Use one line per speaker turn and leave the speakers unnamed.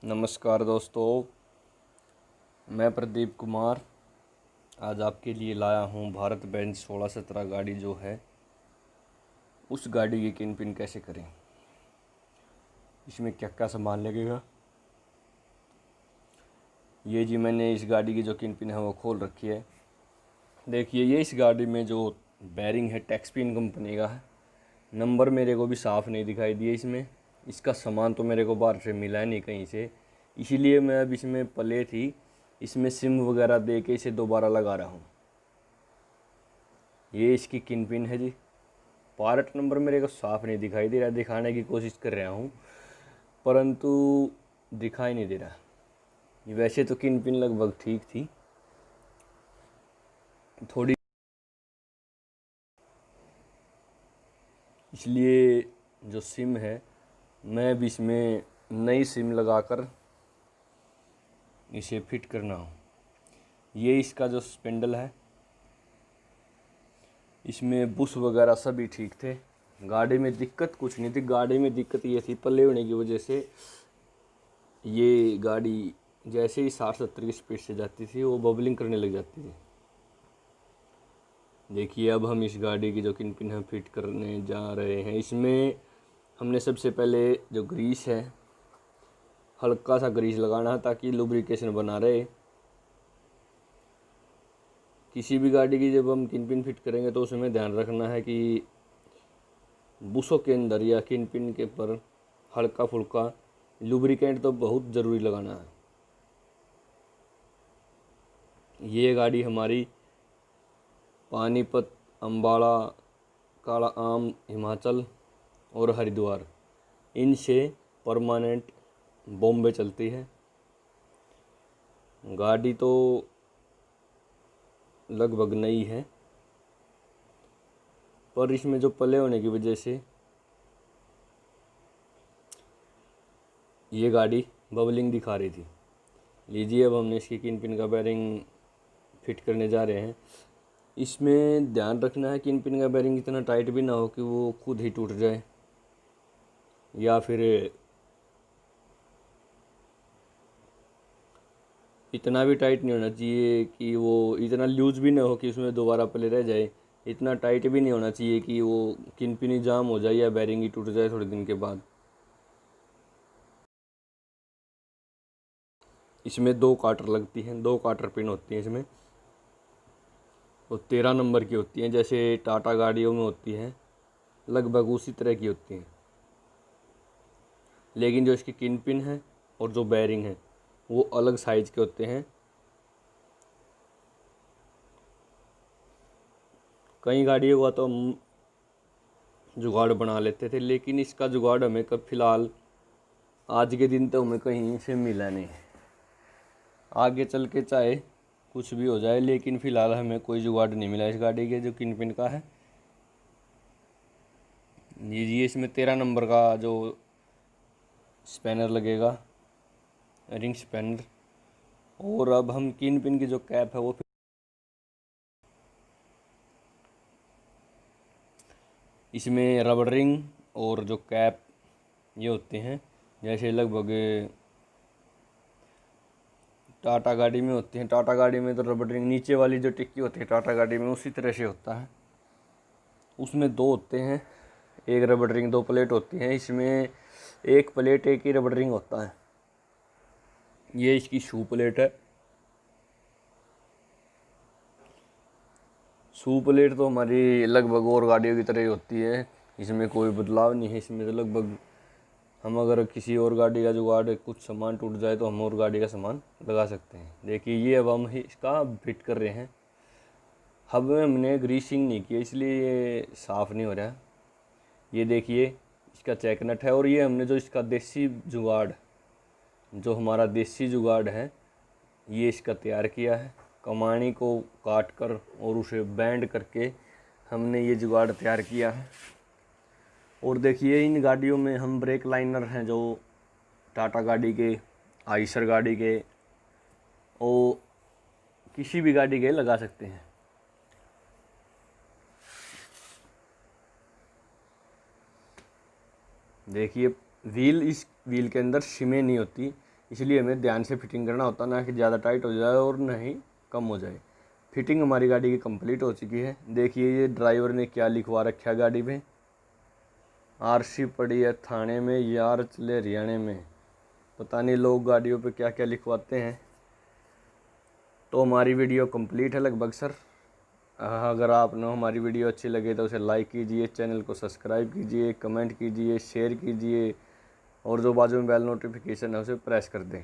नमस्कार दोस्तों, मैं प्रदीप कुमार आज आपके लिए लाया हूँ भारत बेंज 1617 गाड़ी जो है उस गाड़ी की किन पिन कैसे करें, इसमें क्या क्या सामान लगेगा। ये जी मैंने इस गाड़ी की जो किन पिन है वो खोल रखी है। देखिए ये इस गाड़ी में जो बैरिंग है टैक्सपिन कंपनी का है। नंबर मेरे को भी साफ़ नहीं दिखाई दिए इसमें। इसका सामान तो मेरे को बाहर से मिला नहीं कहीं से, इसीलिए मैं अब इसमें प्लेट ही इसमें सिम वगैरह दे के इसे दोबारा लगा रहा हूँ। ये इसकी किन पिन है जी। पार्ट नंबर मेरे को साफ़ नहीं दिखाई दे रहा, दिखाने की कोशिश कर रहा हूँ परंतु दिखाई नहीं दे रहा। वैसे तो किन पिन लगभग ठीक थी, थोड़ी इसलिए जो सिम है मैं भी इसमें नई सिम लगाकर इसे फिट करना हूँ। ये इसका जो स्पेंडल है इसमें बुश वगैरह सभी ठीक थे। गाड़ी में दिक्कत कुछ नहीं थी, गाड़ी में दिक्कत ये थी पल्ले होने की वजह से ये गाड़ी जैसे ही 60-70 की स्पीड से जाती थी वो बबलिंग करने लग जाती थी। देखिए अब हम इस गाड़ी की जो किन पिन हम फिट करने जा रहे हैं, इसमें हमने सबसे पहले जो ग्रीस है हल्का सा ग्रीस लगाना है ताकि लुब्रिकेशन बना रहे। किसी भी गाड़ी की जब हम किन पिन फिट करेंगे तो उसमें ध्यान रखना है कि बुशों के अंदर या किन पिन के पर हल्का फुल्का लुब्रिकेंट तो बहुत ज़रूरी लगाना है। ये गाड़ी हमारी पानीपत, अम्बाड़ा, काला आम, हिमाचल और हरिद्वार इनसे परमानेंट बॉम्बे चलती है। गाड़ी तो लगभग नई है पर इसमें जो पले होने की वजह से ये गाड़ी बबलिंग दिखा रही थी। लीजिए अब हमने इसकी किन पिन का बेरिंग फिट करने जा रहे हैं। इसमें ध्यान रखना है कि किन पिन का बेरिंग इतना टाइट भी ना हो कि वो खुद ही टूट जाए, या फिर इतना भी टाइट नहीं होना चाहिए कि वो इतना लूज भी ना हो कि उसमें दोबारा पले रह जाए। इतना टाइट भी नहीं होना चाहिए कि वो किन पिन ही जाम हो जाए या बेरिंग ही टूट जाए थोड़े दिन के बाद। इसमें 2 काटर लगती हैं, 2 काटर पिन होती हैं इसमें, वो 13 नंबर की होती हैं जैसे टाटा गाड़ियों में होती हैं, लगभग उसी तरह की होती हैं। लेकिन जो इसकी किन पिन है और जो बैरिंग है वो अलग साइज के होते हैं। कई गाड़ियों का तो हम जुगाड़ बना लेते थे, लेकिन इसका जुगाड़ हमें कब फ़िलहाल आज के दिन तो हमें कहीं से मिला नहीं। आगे चल के चाहे कुछ भी हो जाए लेकिन फ़िलहाल हमें कोई जुगाड़ नहीं मिला इस गाड़ी के जो किन पिन का है। ये इसमें 13 नंबर का जो स्पैनर लगेगा, रिंग स्पैनर। और अब हम किन पिन की जो कैप है वो इसमें रबड़ रिंग और जो कैप ये होते हैं जैसे लगभग टाटा गाड़ी में होती हैं। टाटा गाड़ी में तो रबड़ रिंग नीचे वाली जो टिक्की होती है टाटा गाड़ी में उसी तरह से होता है। उसमें 2 होते हैं, एक रबड़ रिंग 2 प्लेट होती हैं। इसमें एक प्लेट एक ही रबड़ रिंग होता है। ये इसकी शू प्लेट है। शू प्लेट तो हमारी लगभग और गाड़ियों की तरह ही होती है, इसमें कोई बदलाव नहीं है। इसमें तो लगभग हम अगर किसी और गाड़ी का जुगाड़ कुछ सामान टूट जाए तो हम और गाड़ी का सामान लगा सकते हैं। देखिए ये अब हम इसका फिट कर रहे हैं। अब हमने ग्रीसिंग नहीं किया इसलिए ये साफ़ नहीं हो रहा। ये देखिए इसका चेक नट है और ये हमने जो इसका देसी जुगाड़ जो हमारा देसी जुगाड़ है ये इसका तैयार किया है। कमानी को काट कर और उसे बैंड करके हमने ये जुगाड़ तैयार किया है। और देखिए इन गाड़ियों में हम ब्रेक लाइनर हैं जो टाटा गाड़ी के, आइशर गाड़ी के और किसी भी गाड़ी के लगा सकते हैं। देखिए व्हील, इस व्हील के अंदर सिमें नहीं होती, इसलिए हमें ध्यान से फिटिंग करना होता, ना कि ज़्यादा टाइट हो जाए और ना ही कम हो जाए। फिटिंग हमारी गाड़ी की कंप्लीट हो चुकी है। देखिए ये ड्राइवर ने क्या लिखवा रखा है गाड़ी पे, आरसी पड़ी है थाने में, यार चले हरियाणा में। पता नहीं लोग गाड़ियों पे क्या क्या लिखवाते हैं। तो हमारी वीडियो कंप्लीट है लगभग सर। अगर आपने हमारी वीडियो अच्छी लगे तो उसे लाइक कीजिए, चैनल को सब्सक्राइब कीजिए, कमेंट कीजिए, शेयर कीजिए और जो बाजू में बेल नोटिफिकेशन है उसे प्रेस कर दें।